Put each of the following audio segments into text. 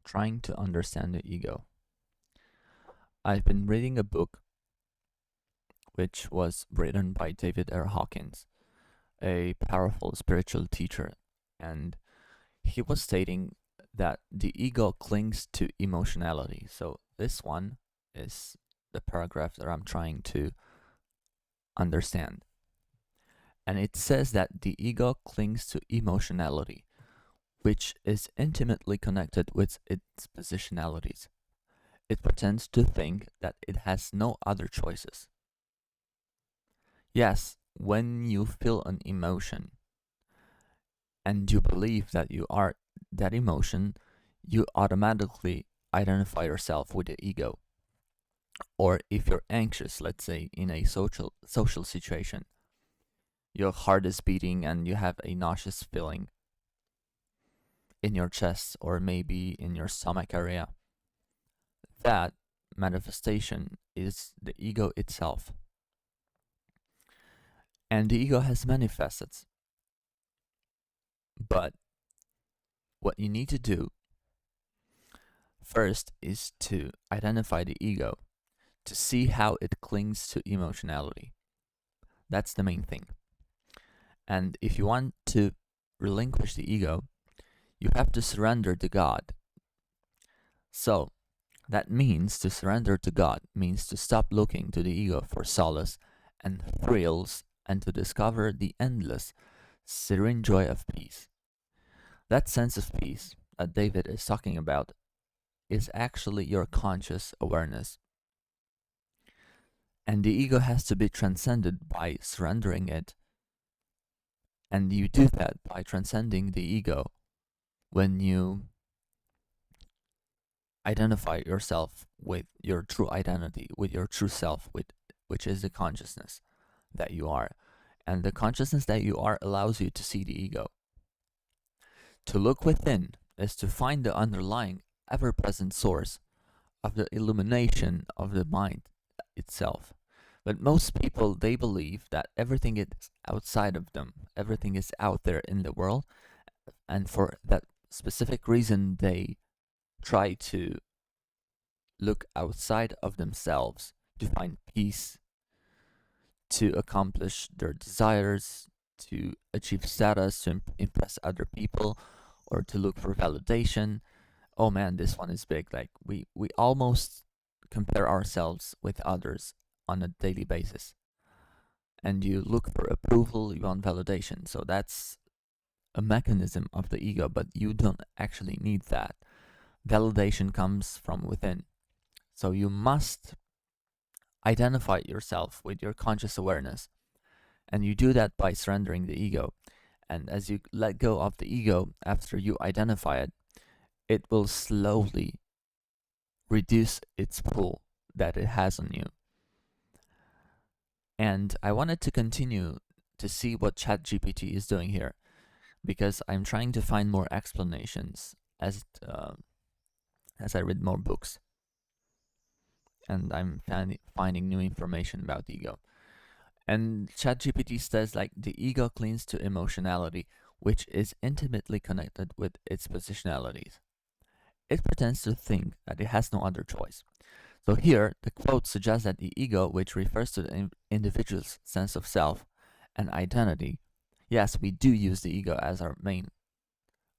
trying to understand the ego. I've been reading a book which was written by David R. Hawkins, a powerful spiritual teacher, and he was stating that the ego clings to emotionality. So this one is the paragraph that I'm trying to understand. And it says that the ego clings to emotionality, which is intimately connected with its positionalities. It pretends to think that it has no other choices. Yes, when you feel an emotion and you believe that you are that emotion, you automatically identify yourself with the ego. Or if you're anxious, let's say in a social situation, your heart is beating and you have a nauseous feeling in your chest or maybe in your stomach area. That manifestation is the ego itself. And the ego has many facets. But what you need to do first is to identify the ego, to see how it clings to emotionality. That's the main thing. And if you want to relinquish the ego, you have to surrender to God. So, that means to surrender to God means to stop looking to the ego for solace and thrills and to discover the endless, serene joy of peace. That sense of peace that David is talking about is actually your conscious awareness. And the ego has to be transcended by surrendering it. And you do that by transcending the ego when you identify yourself with your true identity, with your true self, which is the consciousness that you are. And the consciousness that you are allows you to see the ego. To look within is to find the underlying, ever present source of the illumination of the mind itself. But most people, they believe that everything is outside of them, everything is out there in the world, and for that specific reason, they try to look outside of themselves to find peace, to accomplish their desires, to achieve status, to impress other people, or to look for validation. Oh man, this one is big. Like we almost compare ourselves with others on a daily basis. And you look for approval, you want validation. So that's a mechanism of the ego, but you don't actually need that. Validation comes from within. So you must identify yourself with your conscious awareness. And you do that by surrendering the ego. And as you let go of the ego after you identify it, it will slowly reduce its pull that it has on you. And I wanted to continue to see what ChatGPT is doing here because I'm trying to find more explanations as I read more books, and I'm finding new information about the ego. And ChatGPT says like the ego clings to emotionality, which is intimately connected with its positionalities. It pretends to think that it has no other choice. So here, the quote suggests that the ego, which refers to the individual's sense of self and identity, yes, we do use the ego as our main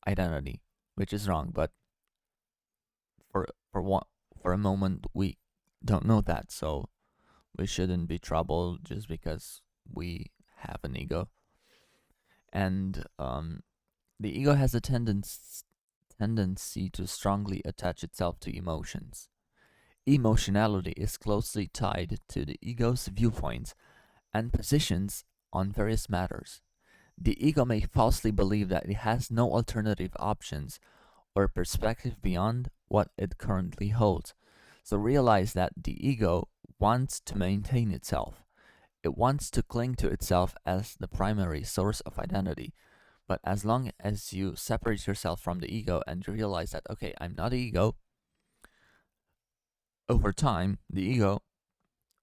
identity, which is wrong, but for one, for a moment we don't know that, so we shouldn't be troubled just because we have an ego. And the ego has a tendency to strongly attach itself to emotions. Emotionality is closely tied to the ego's viewpoints and positions on various matters. The ego may falsely believe that it has no alternative options or perspective beyond what it currently holds. So realize that the ego wants to maintain itself. It wants to cling to itself as the primary source of identity. But as long as you separate yourself from the ego and you realize that, okay, I'm not ego, over time, the ego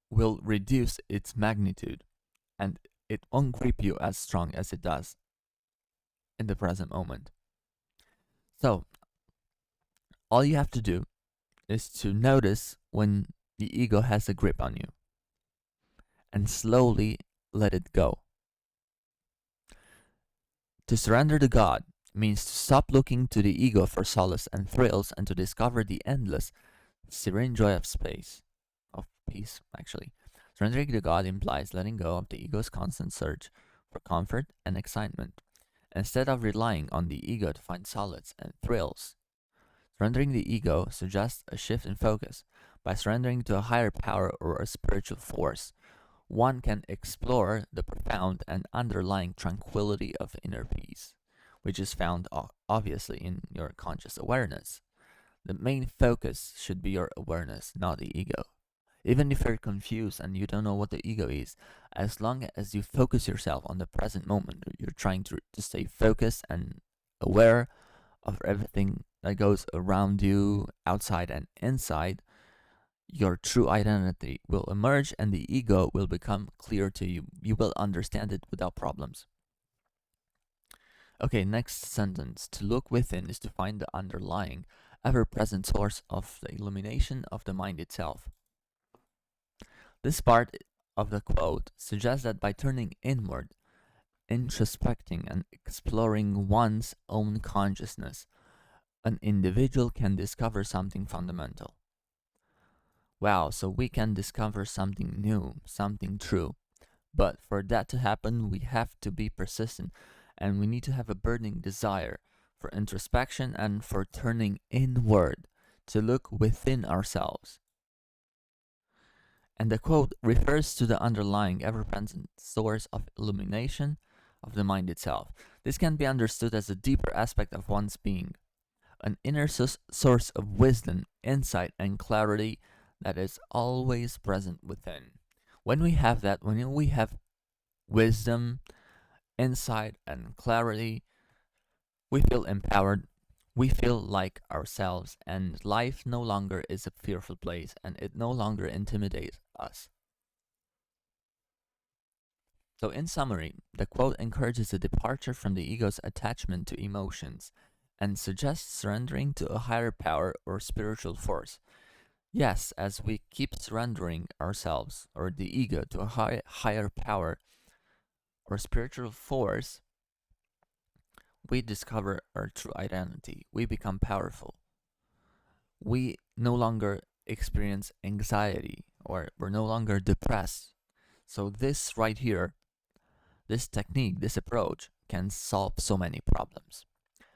will reduce its magnitude and it won't grip you as strong as it does in the present moment. So, All you have to do is to notice when the ego has a grip on you and slowly let it go. To surrender to God means to stop looking to the ego for solace and thrills and to discover the endless, serene joy of space, of peace, actually. Surrendering to God implies letting go of the ego's constant search for comfort and excitement, instead of relying on the ego to find solace and thrills. Surrendering the ego suggests a shift in focus. By surrendering to a higher power or a spiritual force, one can explore the profound and underlying tranquility of inner peace, which is found obviously in your conscious awareness. The main focus should be your awareness, not the ego. Even if you're confused and you don't know what the ego is, as long as you focus yourself on the present moment, you're trying to stay focused and aware of everything that goes around you, outside and inside, your true identity will emerge and the ego will become clear to you. You will understand it without problems. Okay, next sentence. To look within is to find the underlying, ever present source of the illumination of the mind itself. This part of the quote suggests that by turning inward, introspecting, and exploring one's own consciousness, an individual can discover something fundamental. Wow, so we can discover something new, something true. But for that to happen, we have to be persistent and we need to have a burning desire for introspection and for turning inward to look within ourselves. And the quote refers to the underlying ever present source of illumination of the mind itself. This can be understood as a deeper aspect of one's being, an inner source of wisdom, insight, and clarity that is always present within. When we have that, when we have wisdom, insight, and clarity, we feel empowered, we feel like ourselves, and life no longer is a fearful place and it no longer intimidates us. So, in summary, the quote encourages a departure from the ego's attachment to emotions and suggests surrendering to a higher power or spiritual force. Yes, as we keep surrendering ourselves or the ego to a higher power or spiritual force, we discover our true identity. We become powerful. We no longer experience anxiety or we're no longer depressed. So, this right here, this technique, this approach can solve so many problems.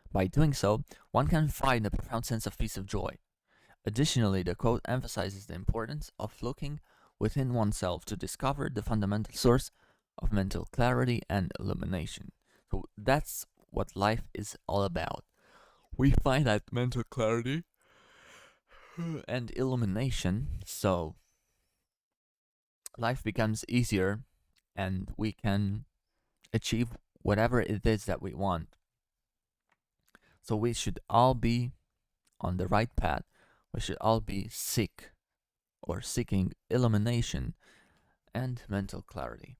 By doing so, one can find a profound sense of peace of joy. Additionally, the quote emphasizes the importance of looking within oneself to discover the fundamental source of mental clarity and illumination. So that's what life is all about. We find that mental clarity and illumination, so life becomes easier and we can achieve whatever it is that we want. So we should all be on the right path. We should all be seeking illumination and mental clarity.